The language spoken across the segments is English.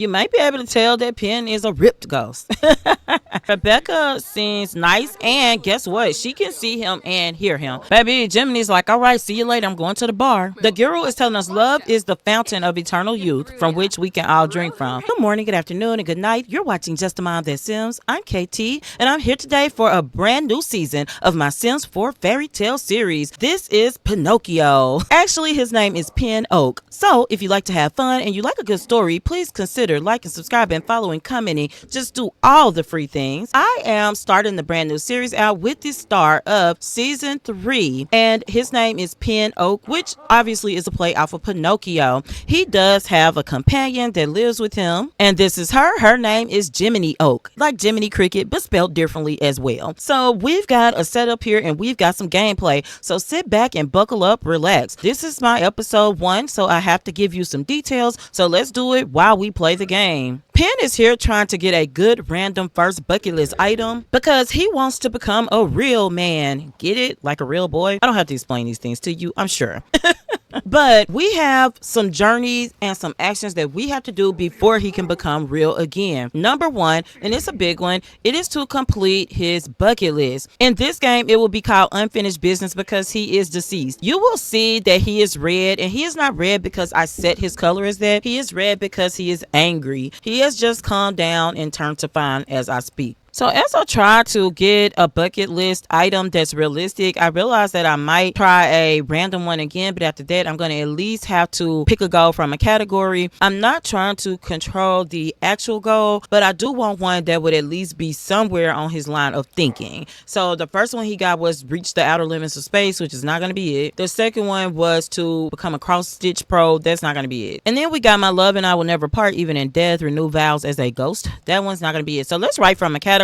You might be able to tell that Penn is a ripped ghost. Rebecca seems nice, and guess what? She can see him and hear him. Baby, Giminie's like, all right, see you later. I'm going to the bar. The guru is telling us love is the fountain of eternal youth from which we can all drink from. Good morning, good afternoon, and good night. You're watching Just a Mom That Sims. I'm KT, and I'm here today for a brand new season of my Sims 4 fairy tale series. This is Pinocchio. Actually, his name is Penn Oak. So, if you like to have fun and you like a good story, please consider liking, subscribing, following, commenting. Just do all the free things. I am starting the brand new series out with the star of season 3, and his name is Penn Oak, which obviously is a play off of Pinocchio. He does have a companion that lives with him, and this is her. Her name is Giminie Oak, like Jiminy Cricket, but spelled differently as well. So we've got a setup here, and we've got some gameplay. So sit back and buckle up, relax. This is my episode 1, so I have to give you some details. So let's do it while we play the game. Penn is here trying to get a good random first bucket list item because he wants to become a real man. Get it? Like a real boy? I don't have to explain these things to you, I'm sure. But we have some journeys and some actions that we have to do before he can become real again. Number 1, and it's a big one, it is to complete his bucket list. In this game, it will be called unfinished business because he is deceased. You will see that he is red, and he is not red because I set his color as that. He is red because he is angry. He has just calmed down and turned to fine as I speak. So as I try to get a bucket list item that's realistic, I realized that I might try a random one again, but after that, I'm going to at least have to pick a goal from a category. I'm not trying to control the actual goal, but I do want one that would at least be somewhere on his line of thinking. So the first one he got was reach the outer limits of space, which is not going to be it. The second one was to become a cross-stitch pro. That's not going to be it. And then we got my love and I will never part, even in death, renew vows as a ghost. That one's not going to be it. So let's write from a category.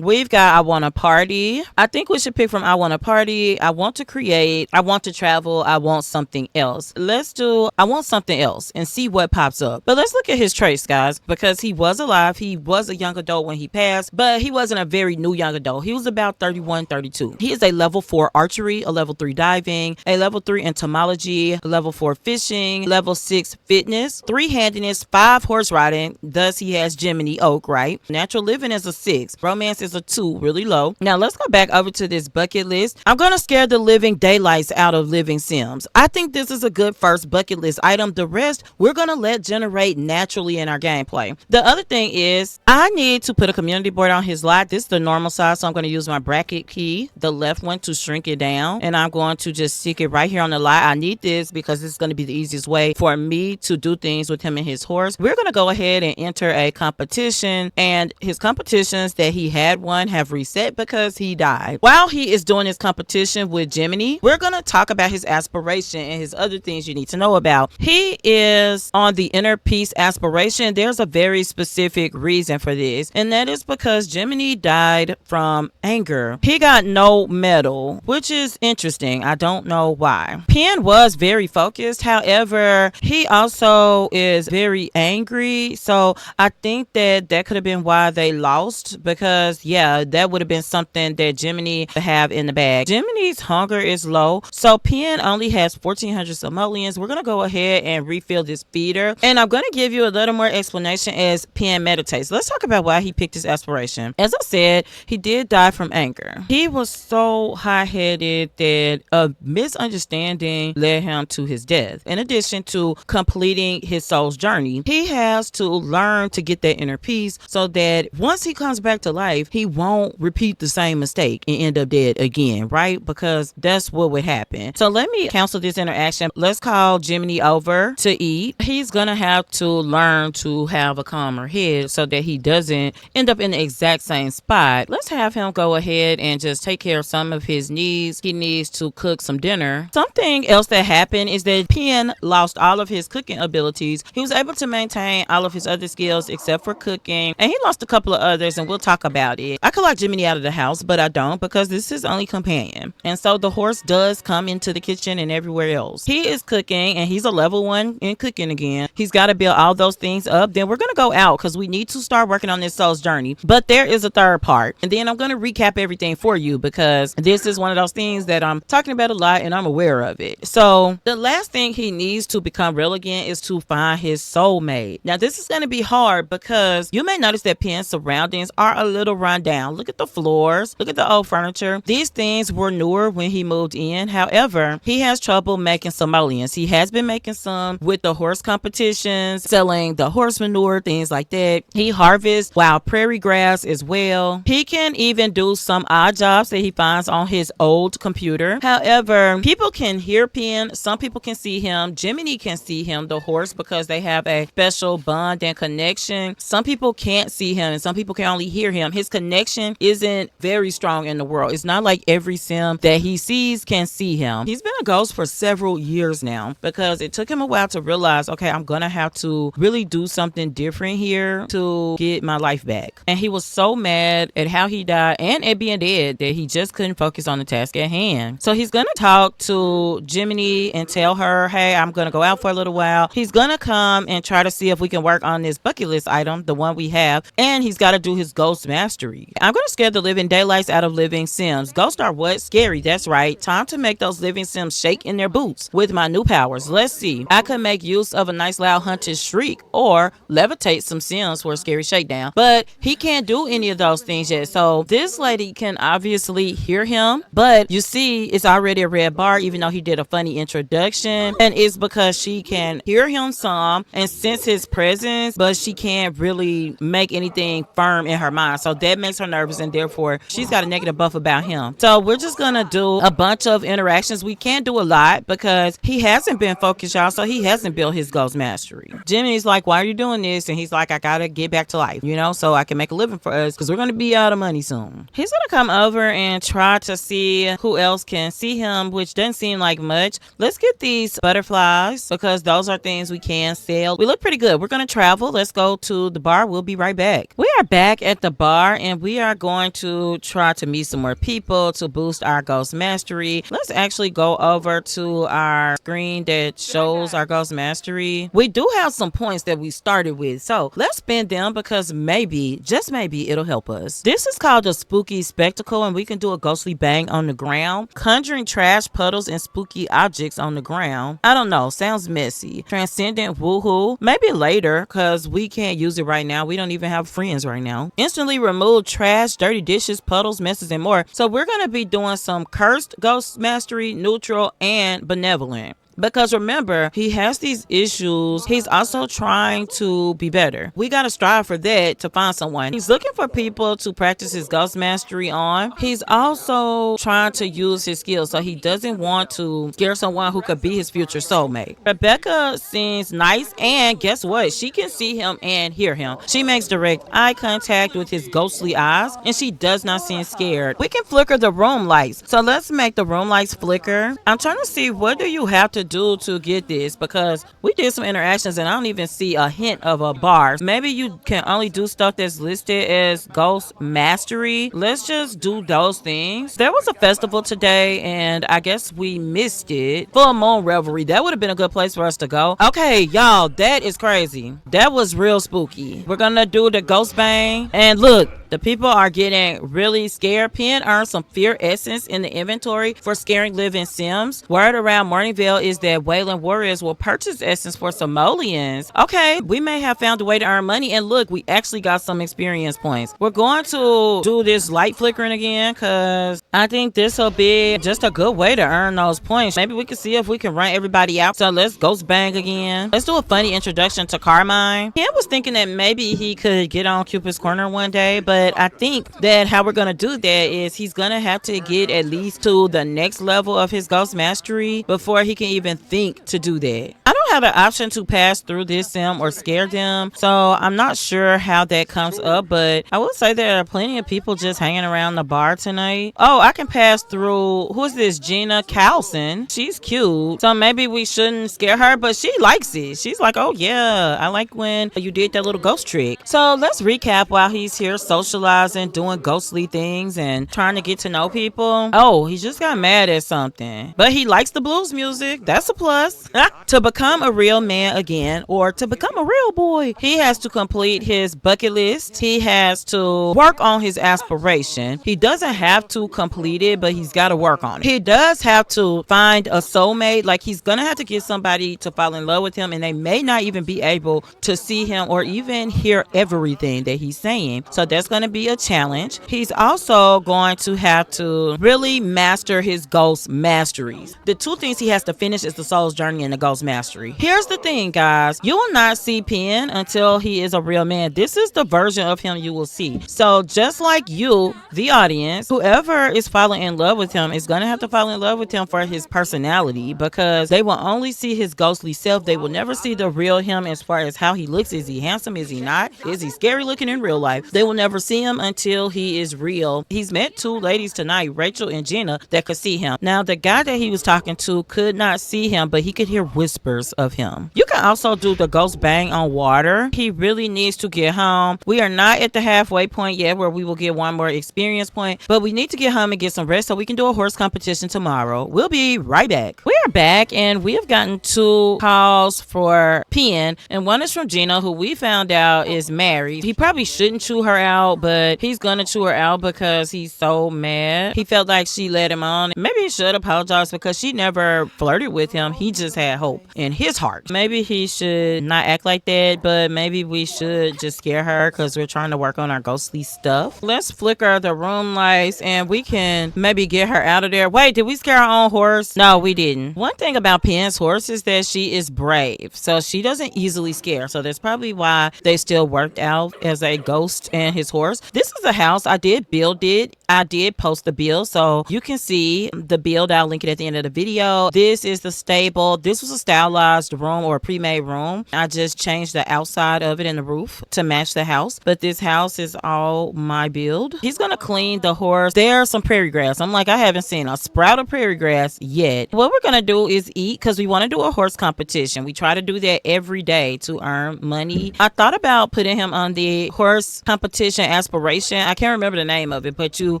We've got I want to party. I think we should pick from I want to party, I want to create, I want to travel, I want something else. Let's do I want something else and see what pops up. But let's look at his traits, guys, because he was alive. He was a young adult when he passed, but he wasn't a very new young adult. He was about 31, 32. He is a level 4 archery, a level 3 diving, a level 3 entomology, a level 4 fishing, level 6 fitness, 3 handiness, 5 horse riding. Thus he has Giminie Oak, right? Natural living is a 6. Romance is a 2, really low. Now let's go back over to this bucket list. I'm gonna scare the living daylights out of living Sims. I think this is a good first bucket list item. The rest we're gonna let generate naturally in our gameplay. The other thing is I need to put a community board on his lot. This is the normal size, so I'm gonna use my bracket key, the left one, to shrink it down, and I'm going to just stick it right here on the lot. I need this because this is gonna be the easiest way for me to do things with him and his horse. We're gonna go ahead and enter a competition, and his competitions that he had one have reset because he died. While he is doing his competition with Giminie, we're going to talk about his aspiration and his other things you need to know about. He is on the inner peace aspiration. There's a very specific reason for this, and that is because Giminie died from anger. He got no medal, which is interesting. I don't know why. Penn was very focused. However, he also is very angry. So I think that could have been why they lost, because yeah, that would have been something that Giminie would have in the bag. Giminie's hunger is low, so Penn only has 1,400 simoleons. We're gonna go ahead and refill this feeder, and I'm gonna give you a little more explanation as Penn meditates. Let's talk about why he picked his aspiration. As I said, he did die from anger. He was so high-headed that a misunderstanding led him to his death. In addition to completing his soul's journey, he has to learn to get that inner peace so that once he comes back to life, he won't repeat the same mistake and end up dead again, right? Because that's what would happen. So let me cancel this interaction. Let's call Giminie over to eat. He's gonna have to learn to have a calmer head so that he doesn't end up in the exact same spot. Let's have him go ahead and just take care of some of his needs. He needs to cook some dinner. Something else that happened is that Penn lost all of his cooking abilities. He was able to maintain all of his other skills except for cooking, and he lost a couple of others, and we'll talk talk about it. I could lock Giminie out of the house, but I don't because this is only companion. And so the horse does come into the kitchen and everywhere else. He is cooking and he's a level 1 in cooking again. He's got to build all those things up. Then we're going to go out because we need to start working on this soul's journey. But there is a third part. And then I'm going to recap everything for you because this is one of those things that I'm talking about a lot and I'm aware of it. So the last thing he needs to become real again is to find his soulmate. Now this is going to be hard because you may notice that Penn's surroundings are a little run down. Look at the floors. Look at the old furniture. These things were newer when he moved in. However, he has trouble making simoleons. He has been making some with the horse competitions, selling the horse manure, things like that. He harvests wild prairie grass as well. He can even do some odd jobs that he finds on his old computer. However, people can hear Penn. Some people can see him. Giminie can see him, the horse, because they have a special bond and connection. Some people can't see him and some people can only hear him. His connection isn't very strong in the world. It's not like every sim that he sees can see him. He's been a ghost for several years now because it took him a while to realize, okay, I'm gonna have to really do something different here to get my life back. And he was so mad at how he died and at being dead that he just couldn't focus on the task at hand. So he's gonna talk to Giminie and tell her, hey, I'm gonna go out for a little while. He's gonna come and try to see if we can work on this bucket list item, the one we have, and he's got to do his ghost mastery. I'm gonna scare the living daylights out of living sims. Ghosts are what? Scary. That's right. Time to make those living sims shake in their boots with my new powers. Let's see. I could make use of a nice loud hunted shriek or levitate some sims for a scary shakedown, but he can't do any of those things yet. So this lady can obviously hear him, but you see it's already a red bar even though he did a funny introduction, and it's because she can hear him some and sense his presence, but she can't really make anything firm in her mind. So that makes her nervous and therefore she's got a negative buff about him. So we're just gonna do a bunch of interactions. We can't do a lot because he hasn't been focused, y'all, so he hasn't built his ghost mastery. Giminie's like, why are you doing this? And he's like, I gotta get back to life, you know, so I can make a living for us because we're gonna be out of money soon. He's gonna come over and try to see who else can see him, which doesn't seem like much. Let's get these butterflies because those are things we can sell. We look pretty good. We're gonna travel. Let's go to the bar. We'll be right back. We are back at the bar and we are going to try to meet some more people to boost our ghost mastery. Let's actually go over to our screen that shows our ghost mastery. We do have some points that we started with, so let's spend them because maybe, just maybe, it'll help us. This is called a spooky spectacle and we can do a ghostly bang on the ground, conjuring trash, puddles, and spooky objects on the ground. I don't know, sounds messy. Transcendent woohoo, maybe later because we can't use it right now. We don't even have friends right now. Instantly remove trash, dirty dishes, puddles, messes, and more. So we're going to be doing some cursed ghost mastery, neutral, and benevolent. Because remember, he has these issues. He's also trying to be better. We got to strive for that to find someone. He's looking for people to practice his ghost mastery on. He's also trying to use his skills. So he doesn't want to scare someone who could be his future soulmate. Rebecca seems nice. And guess what? She can see him and hear him. She makes direct eye contact with his ghostly eyes. And she does not seem scared. We can flicker the room lights. So let's make the room lights flicker. I'm trying to see, what do you have to do to get this? Because we did some interactions and I don't even see a hint of a bar. Maybe you can only do stuff that's listed as ghost mastery. Let's just do those things. There was a festival today and I guess we missed it. Full moon revelry. That would have been a good place for us to go. Okay, y'all, that is crazy. That was real spooky. We're gonna do the ghost bang and look, the people are getting really scared. Penn earned some fear essence in the inventory for scaring living sims. Word around Morningvale is that Wayland warriors will purchase essence for simoleons. Okay, we may have found a way to earn money, and look, we actually got some experience points. We're going to do this light flickering again because I think this will be just a good way to earn those points. Maybe we can see if we can run everybody out. So let's ghost bang again. Let's do a funny introduction to Carmine. Penn was thinking that maybe he could get on Cupid's corner one day, but I think that how we're going to do that is he's going to have to get at least to the next level of his ghost mastery before he can even think to do that. I don't don't have the option to pass through this sim or scare them, so I'm not sure how that comes up, but I will say there are plenty of people just hanging around the bar tonight. Oh, I can pass through, who's this, Gina Carlson? She's cute, so maybe we shouldn't scare her, but she likes it. She's like, oh yeah, I like when you did that little ghost trick. So let's recap while he's here socializing, doing ghostly things, and trying to get to know people. Oh, he just got mad at something, but he likes the blues music. That's a plus. To become a real man again, or to become a real boy, he has to complete his bucket list. He has to work on his aspiration. He doesn't have to complete it, but he's got to work on it. He does have to find a soulmate. Like, he's gonna have to get somebody to fall in love with him, and they may not even be able to see him or even hear everything that he's saying. So that's going to be a challenge. He's also going to have to really master his ghost masteries. The two things he has to finish is the soul's journey and the ghost mastery. Here's the thing, guys. You will not see Penn until he is a real man. This is the version of him you will see. So just like you, the audience, whoever is falling in love with him is going to have to fall in love with him for his personality, because they will only see his ghostly self. They will never see the real him as far as how he looks. Is he handsome? Is he not? Is he scary looking in real life? They will never see him until he is real. He's met two ladies tonight, Rachel and Gina, that could see him. Now, the guy that he was talking to could not see him, but he could hear whispers of him. You can also do the ghost bang on water. He really needs to get home. We are not at the halfway point yet where we will get one more experience point, but we need to get home and get some rest so we can do a horse competition tomorrow. We'll be right back. We are back, and we have gotten two calls for Penn, and one is from Gina, who we found out is married. He probably shouldn't chew her out, but he's gonna chew her out because he's so mad. He felt like she led him on. Maybe he should apologize because she never flirted with him. He just had hope in his heart. Maybe he should not act like that, but maybe we should just scare her because we're trying to work on our ghostly stuff. Let's flicker the room lights and we can maybe get her out of there. Wait, did we scare our own horse? No, we didn't. One thing about Penn's horse is that she is brave, so she doesn't easily scare. So that's probably why they still worked out as a ghost and his horse. This is a house. I did build it. I did post the build, so you can see the build. I'll link it at the end of the video. This is the stable. This was a stylized room or a pre-made room. I just changed the outside of it and the roof to match the house, but this house is all my build. He's gonna clean the horse. There's some prairie grass. I'm like, I haven't seen a sprout of prairie grass yet. What we're gonna do is eat, because we want to do a horse competition. We try to do that every day to earn money. I thought about putting him on the horse competition aspiration. I can't remember the name of it, but you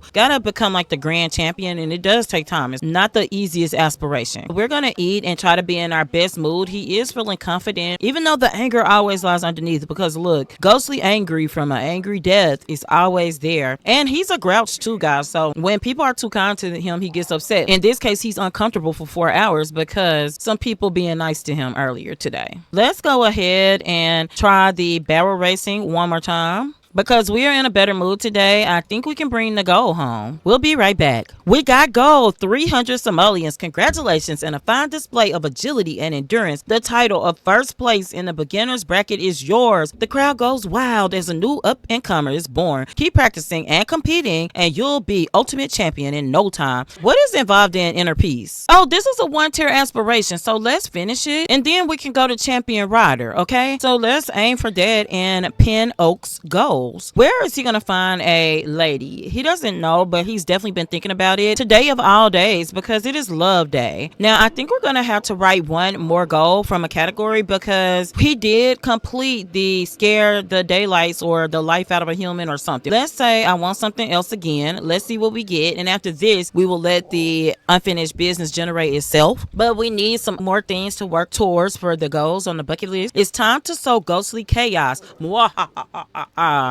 gotta become like the grand champion, and it does take time. It's not the easiest aspiration. We're gonna eat and try to be in our best mood. He is feeling confident, even though the anger always lies underneath, because look, ghostly angry from an angry death is always there. And he's a grouch too, guys. So when people are too kind to him, he gets upset. In this case, he's uncomfortable for 4 hours because some people being nice to him earlier today. Let's go ahead and try the barrel racing one more time. Because we are in a better mood today, I think we can bring the gold home. We'll be right back. We got gold, 300 simoleons. Congratulations, and a fine display of agility and endurance. The title of first place in the beginner's bracket is yours. The crowd goes wild as a new up-and-comer is born. Keep practicing and competing, and you'll be ultimate champion in no time. What is involved in inner peace? Oh, this is a one-tier aspiration, so let's finish it, and then we can go to champion rider, okay? So let's aim for that in Penn Oak's goal. Where is he gonna find a lady? He doesn't know, but he's definitely been thinking about it. Today of all days, because it is love day. Now I think we're gonna have to write one more goal from a category, because he did complete the scare the daylights or the life out of a human or something. Let's say I want something else again. Let's see what we get, and after this we will let the unfinished business generate itself. But we need some more things to work towards for the goals on the bucket list. It's time to sow ghostly chaos.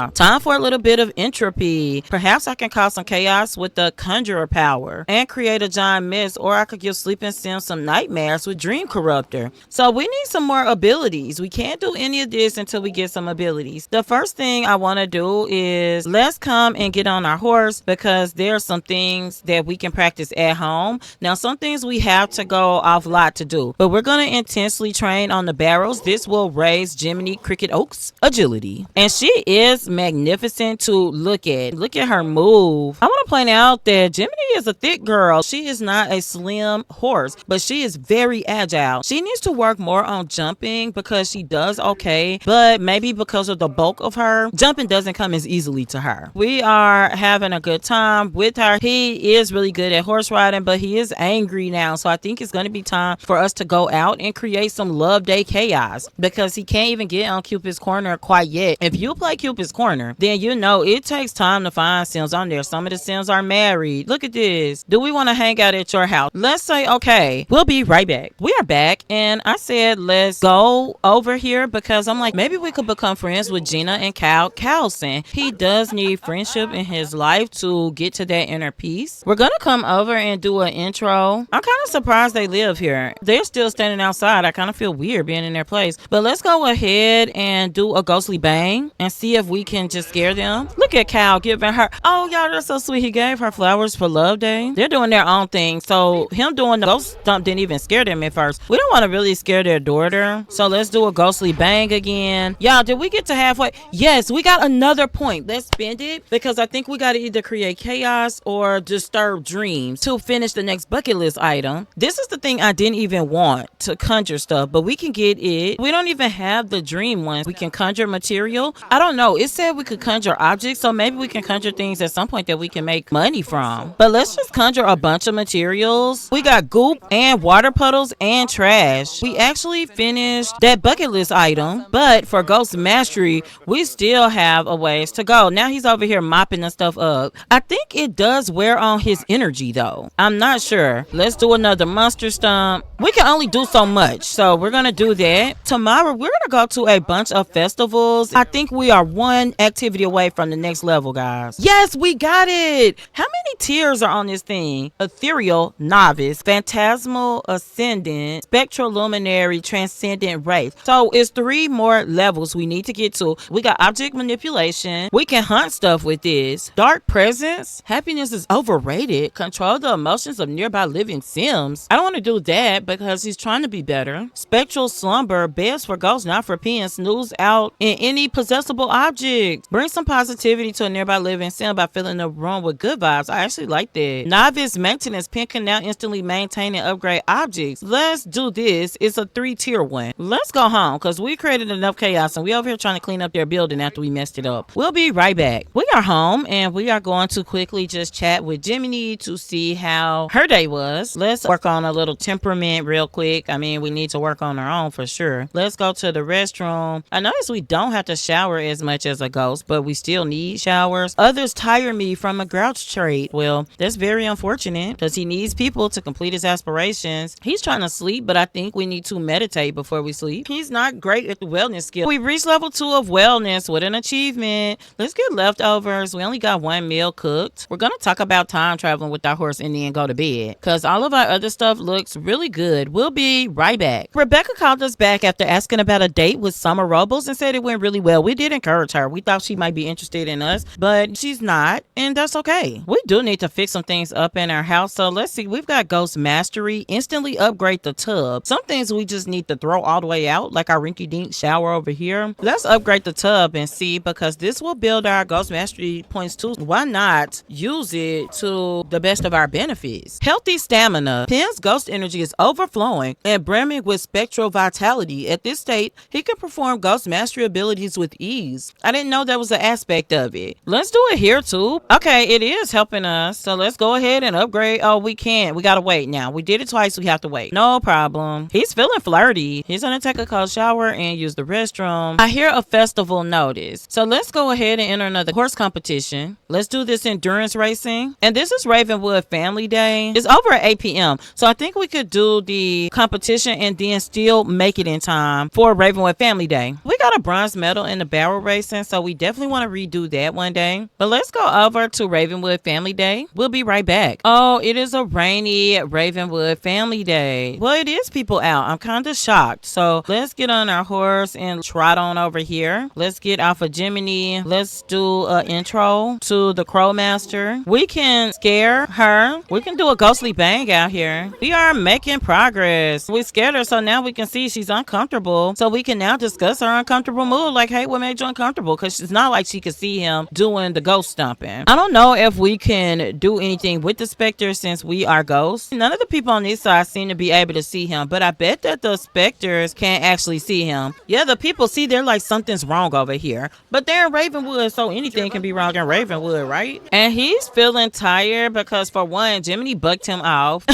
Time for a little bit of entropy. Perhaps I can cause some chaos with the conjurer power and create a giant mess, or I could give sleeping Sims some nightmares with dream corruptor. So we need some more abilities. We can't do any of this until we get some abilities. The first thing I want to do is let's come and get on our horse, because there are some things that we can practice at home. Now some things we have to go off lot to do, but we're going to intensely train on the barrels. This will raise Giminie Cricket Oak's agility, and she is magnificent to look at. Look at her move. I want to point out that Giminie is a thick girl. She is not a slim horse, but she is very agile. She needs to work more on jumping because she does okay, but maybe because of the bulk of her, jumping doesn't come as easily to her. We are having a good time with her. He is really good at horse riding, but he is angry now, so I think it's going to be time for us to go out and create some love day chaos because he can't even get on Cupid's corner quite yet. If you play Cupid's corner, then you know it takes time to find Sims on there. Some of the Sims are married. Look at this. Do we want to hang out at your house? Let's say okay. We'll be right back. We are back, and I said let's go over here because I'm like, maybe we could become friends with Gina and Cal Carlson. He does need friendship in his life to get to that inner peace. We're gonna come over and do an intro. I'm kind of surprised they live here. They're still standing outside. I kind of feel weird being in their place, but let's go ahead and do a ghostly bang and see if we can just scare them. Look at Cal giving her, oh y'all, that's so sweet. He gave her flowers for Love Day. They're doing their own thing, so him doing the ghost stump didn't even scare them at first. We don't want to really scare their daughter, so let's do a ghostly bang again. Y'all, did we get to halfway? Yes, we got another point. Let's spend it because I think we got to either create chaos or disturb dreams to finish the next bucket list item. This is the thing I didn't even want to conjure stuff, but we can get it. We don't even have the dream ones. We can conjure material. I don't know. It said we could conjure objects, so maybe we can conjure things at some point that we can make money from. But let's just conjure a bunch of materials. We got goop and water puddles and trash. We actually finished that bucket list item, but for Ghost Mastery, we still have a ways to go. Now he's over here mopping the stuff up. I think it does wear on his energy though. I'm not sure. Let's do another monster stump. We can only do so much, so we're gonna do that. Tomorrow we're gonna go to a bunch of festivals. I think we are one activity away from the next level, guys. Yes, we got it. How many tiers are on this thing? Ethereal, novice, phantasmal, ascendant, spectral, luminary, transcendent, wraith. So it's 3 more levels we need to get to. We got object manipulation. We can hunt stuff with this. Dark presence. Happiness is overrated. Control the emotions of nearby living Sims. I don't want to do that because he's trying to be better. Spectral slumber. Beds for ghosts, not for pens. Snooze out in any possessible object. Bring some positivity to a nearby living Sim by filling the room with good vibes. I actually like that. Novice maintenance. Pen can now instantly maintain and upgrade objects. Let's do this. It's a 3-tier one. Let's go home because we created enough chaos and we over here trying to clean up their building after we messed it up. We'll be right back. We are home and we are going to quickly just chat with Giminie to see how her day was. Let's work on a little temperament real quick. I mean, we need to work on our own for sure. Let's go to the restroom. I notice we don't have to shower as much as a ghost, but we still need showers. Others tire me from a grouch trait. Well, that's very unfortunate because he needs people to complete his aspirations. He's trying to sleep, but I think we need to meditate before we sleep. He's not great at the wellness skill. We reached level 2 of wellness with an achievement. Let's get leftovers. We only got 1 meal cooked. We're gonna talk about time traveling with our horse and then go to bed because all of our other stuff looks really good. We'll be right back. Rebecca called us back after asking about a date with Summer Robles and said it went really well. We did encourage her. We thought she might be interested in us, but she's not, and that's okay. We do need to fix some things up in our house, so let's see. We've got Ghost Mastery. Instantly upgrade the tub. Some things we just need to throw all the way out, like our rinky-dink shower over here. Let's upgrade the tub and see, because this will build our Ghost Mastery points too. Why not use it to the best of our benefits? Healthy stamina. Penn's ghost energy is overflowing and brimming with spectral vitality. At this state, he can perform Ghost Mastery abilities with ease. I didn't know that was an aspect of it. Let's do it here too. Okay, it is helping us, so let's go ahead and upgrade. Oh, we can't. We gotta wait now. We did it twice. We have to wait. No problem. He's feeling flirty. He's gonna take a cold shower and use the restroom. I hear a festival notice, so let's go ahead and enter another horse competition. Let's do this endurance racing, and this is Ravenwood Family Day. It's over at 8 p.m. so I think we could do the competition and then still make it in time for Ravenwood Family Day. We got a bronze medal in the barrel racing, so we definitely want to redo that one day. But let's go over to Ravenwood Family Day. We'll be right back. Oh, it is a rainy Ravenwood Family Day. Well, it is people out. I'm kind of shocked. So let's get on our horse and trot on over here. Let's get off of Giminie. Let's do an intro to the Crowmaster. We can scare her. We can do a ghostly bang out here. We are making progress. We scared her, so now we can see she's uncomfortable. So we can now discuss her uncomfortable mood. Like, hey, what made you uncomfortable? trouble because it's not like she could see him doing the ghost stomping. I don't know if we can do anything with the specter since we are ghosts. None of the people on this side seem to be able to see him, but I bet that the specters can't actually see him. Yeah, the people see they're like something's wrong over here, but they're in Ravenwood, so anything can be wrong in Ravenwood, right? And he's feeling tired because for one, Giminie bucked him off.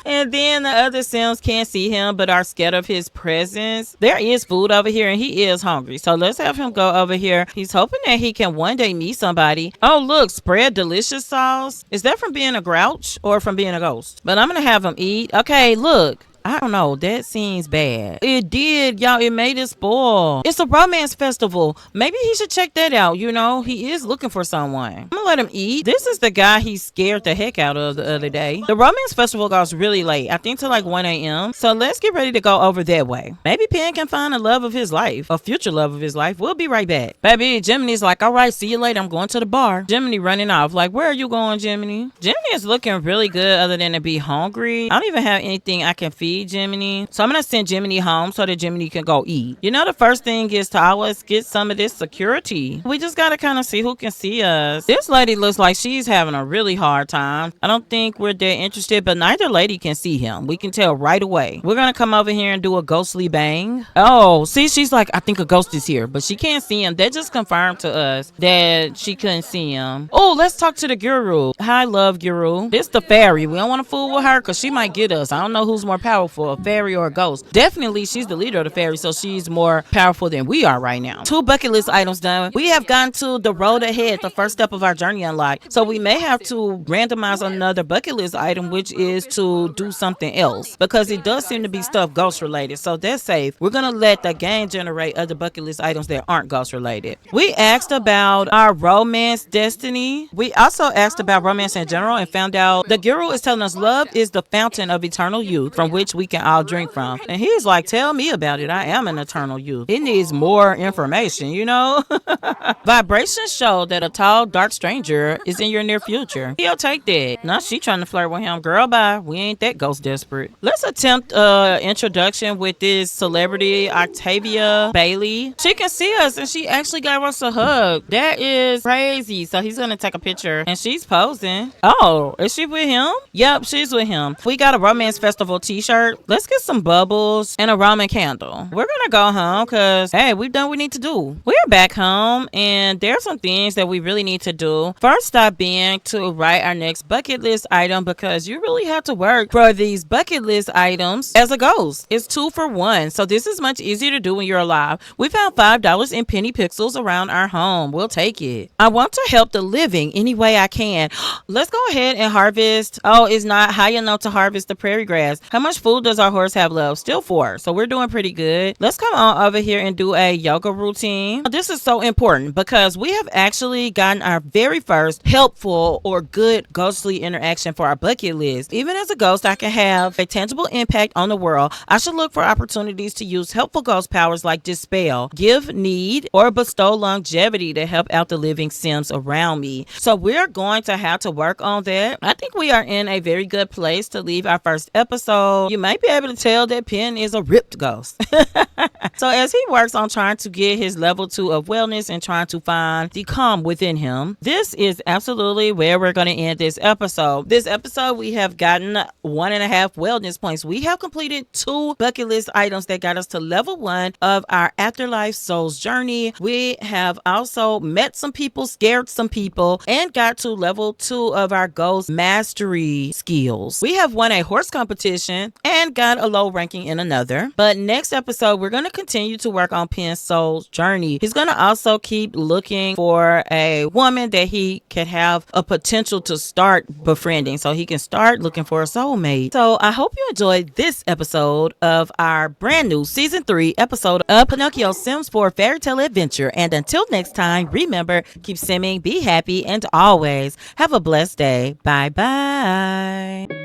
And then the other Sims can't see him but are scared of his presence. There is food over here and he is hungry, so let's have him go over here. He's hoping that he can one day meet somebody. Oh look, spread delicious sauce. Is that from being a grouch or from being a ghost? But I'm gonna have him eat. Okay, look, I don't know. That seems bad. It did, y'all. It made it spoil. It's a romance festival. Maybe he should check that out. You know, he is looking for someone. I'm gonna let him eat. This is the guy he scared the heck out of the other day. The romance festival goes really late. I think till like 1 a.m. So let's get ready to go over that way. Maybe Penn can find a love of his life, a future love of his life. We'll be right back. Baby, Giminie's like, all right, see you later. I'm going to the bar. Giminie running off. Like, where are you going, Giminie? Giminie is looking really good other than to be hungry. I don't even have anything I can feed Giminie, so I'm gonna send Giminie home so that Giminie can go eat. You know, the first thing is to always get some of this security. We just gotta kind of see who can see us. This lady looks like she's having a really hard time. I don't think we're that interested, but neither lady can see him. We can tell right away. We're gonna come over here and do a ghostly bang. Oh, see, she's like, I think a ghost is here, but she can't see him. That just confirmed to us that she couldn't see him. Oh, let's talk to the guru. Hi, love guru. This the fairy. We don't want to fool with her because she might get us. I don't know who's more powerful, a fairy or a ghost. Definitely she's the leader of the fairy, so she's more powerful than we are right now. 2 bucket list items done. We have gotten to the road ahead, the first step of our journey unlocked. So we may have to randomize another bucket list item, which is to do something else, because it does seem to be stuff ghost related, so that's safe. We're gonna let the game generate other bucket list items that aren't ghost related. We asked about our romance destiny. We also asked about romance in general and found out the guru is telling us love is the fountain of eternal youth from which we can all drink from. And he's like, tell me about it. I am an eternal youth. It needs more information, you know? Vibrations show that a tall, dark stranger is in your near future. He'll take that. Now she trying to flirt with him. Girl, bye. We ain't that ghost desperate. Let's attempt introduction with this celebrity, Octavia Bailey. She can see us and she actually gave us a hug. That is crazy. So he's gonna take a picture and she's posing. Oh, is she with him? Yep, she's with him. We got a romance festival t-shirt. Let's get some bubbles and a Roman candle. We're gonna go home because, hey, we've done what we need to do. We're back home and there's some things that we really need to do. First stop being to write our next bucket list item, because you really have to work for these bucket list items as a ghost. It's 2 for 1, so this is much easier to do when you're alive. We found $5 in penny pixels around our home. We'll take it. I want to help the living any way I can. Let's go ahead and harvest. Oh, it's not high enough to harvest the prairie grass. How much food does our horse have left? Still 4, so we're doing pretty good. Let's come on over here and do a yoga routine. This is so important because we have actually gotten our very first helpful or good ghostly interaction for our bucket list. Even as a ghost, I can have a tangible impact on the world. I should look for opportunities to use helpful ghost powers like dispel, give need, or bestow longevity to help out the living Sims around me. So we're going to have to work on that. I think we are in a very good place to leave our first episode. You might be able to tell that Penn is a ripped ghost. So as he works on trying to get his level 2 of wellness and trying to find the calm within him, this is absolutely where we're going to end this episode. This episode, we have gotten 1.5 wellness points. We have completed 2 bucket list items that got us to level 1 of our afterlife souls journey. We have also met some people, scared some people, and got to level 2 of our ghost mastery skills. We have won a horse competition and got a low ranking in another. But next episode, we're going to continue to work on Penn's soul's journey. He's going to also keep looking for a woman that he can have a potential to start befriending, so he can start looking for a soulmate. So I hope you enjoyed this episode of our brand new season 3 episode of Pinocchio Sims 4 Fairy Tale Adventure. And until next time, remember, keep simming, be happy, and always have a blessed day. Bye bye.